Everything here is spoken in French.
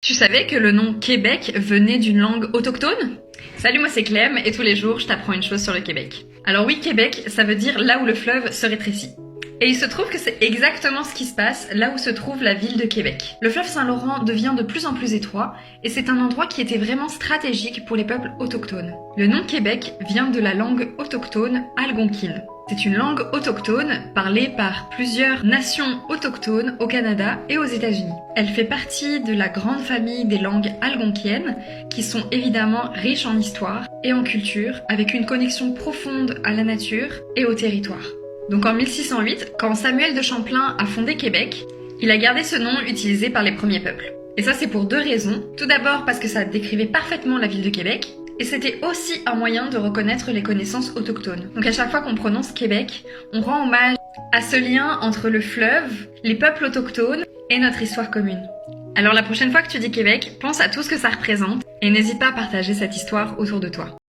Tu savais que le nom Québec venait d'une langue autochtone? Salut, moi c'est Clem et tous les jours je t'apprends une chose sur le Québec. Alors oui, Québec, ça veut dire là où le fleuve se rétrécit. Et il se trouve que c'est exactement ce qui se passe là où se trouve la ville de Québec. Le fleuve Saint-Laurent devient de plus en plus étroit et c'est un endroit qui était vraiment stratégique pour les peuples autochtones. Le nom Québec vient de la langue autochtone algonquine. C'est une langue autochtone parlée par plusieurs nations autochtones au Canada et aux États-Unis. Elle fait partie de la grande famille des langues algonquiennes qui sont évidemment riches en histoire et en culture avec une connexion profonde à la nature et au territoire. Donc en 1608, quand Samuel de Champlain a fondé Québec, il a gardé ce nom utilisé par les premiers peuples. Et ça c'est pour deux raisons. Tout d'abord parce que ça décrivait parfaitement la ville de Québec, et c'était aussi un moyen de reconnaître les connaissances autochtones. Donc à chaque fois qu'on prononce Québec, on rend hommage à ce lien entre le fleuve, les peuples autochtones et notre histoire commune. Alors la prochaine fois que tu dis Québec, pense à tout ce que ça représente et n'hésite pas à partager cette histoire autour de toi.